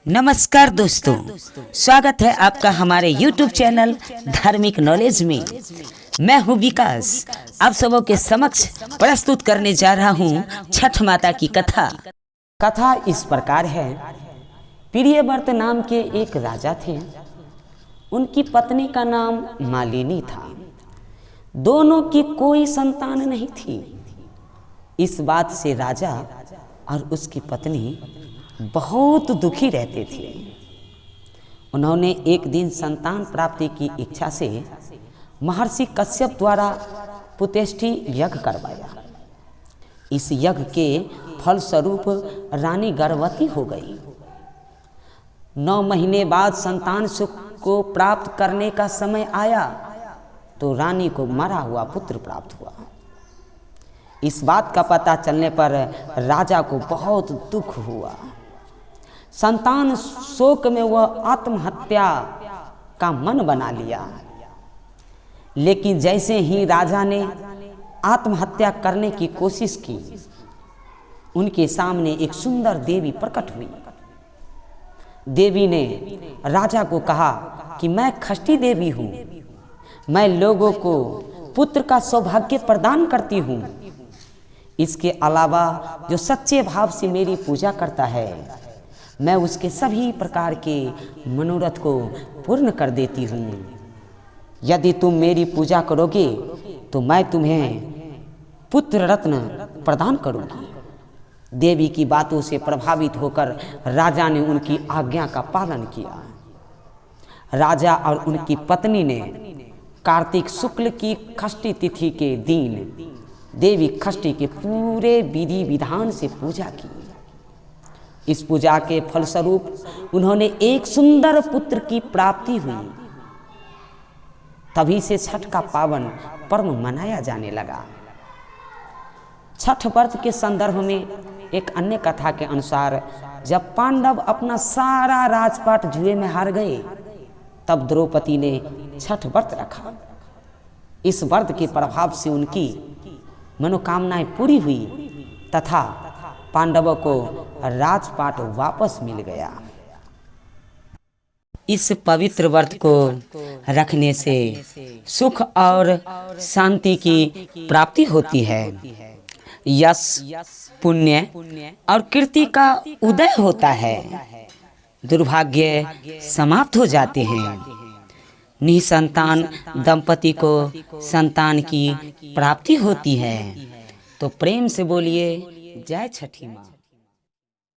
नमस्कार दोस्तों, स्वागत है आपका हमारे YouTube चैनल धार्मिक नॉलेज में। मैं हूं विकास, आप सबों के समक्ष प्रस्तुत करने जा रहा हूं छठ माता की कथा। कथा इस प्रकार है। प्रियव्रत नाम के एक राजा थे। उनकी पत्नी का नाम मालिनी था। दोनों की कोई संतान नहीं थी। इस बात से राजा और उसकी पत्नी बहुत दुखी रहते थे। उन्होंने एक दिन संतान प्राप्ति की इच्छा से महर्षि कश्यप द्वारा पुतेष्टि यज्ञ करवाया। इस यज्ञ के फलस्वरूप रानी गर्भवती हो गई। 9 महीने बाद संतान सुख को प्राप्त करने का समय आया तो रानी को मरा हुआ पुत्र प्राप्त हुआ। इस बात का पता चलने पर राजा को बहुत दुख हुआ। संतान शोक में वह आत्महत्या का मन बना लिया। लेकिन जैसे ही राजा ने आत्महत्या करने की कोशिश की, उनके सामने एक सुंदर देवी प्रकट हुई। देवी ने राजा को कहा कि मैं खष्टी देवी हूँ, मैं लोगों को पुत्र का सौभाग्य प्रदान करती हूँ। इसके अलावा जो सच्चे भाव से मेरी पूजा करता है, मैं उसके सभी प्रकार के मनोरथ को पूर्ण कर देती हूँ। यदि तुम मेरी पूजा करोगे तो मैं तुम्हें पुत्र रत्न प्रदान करूँगी। देवी की बातों से प्रभावित होकर राजा ने उनकी आज्ञा का पालन किया। राजा और उनकी पत्नी ने कार्तिक शुक्ल की खष्टी तिथि के दिन देवी खष्टी के पूरे विधि विधान से पूजा की। इस पूजा के फलस्वरूप उन्होंने एक सुंदर पुत्र की प्राप्ति हुई। तभी से छठ का पावन पर्व मनाया जाने लगा। छठ व्रत के संदर्भ में एक अन्य कथा के अनुसार जब पांडव अपना सारा राजपाट जुए में हार गए, तब द्रौपदी ने छठ व्रत रखा। इस व्रत के प्रभाव से उनकी मनोकामनाएं पूरी हुई तथा पांडवों को राजपाट वापस मिल गया। इस पवित्र व्रत को रखने से सुख और शांति की प्राप्ति होती है। यश, पुण्य और कीर्ति का उदय होता है। दुर्भाग्य समाप्त हो जाते हैं। निसंतान दंपति को संतान की प्राप्ति होती है। तो प्रेम से बोलिए जय छठी माँ।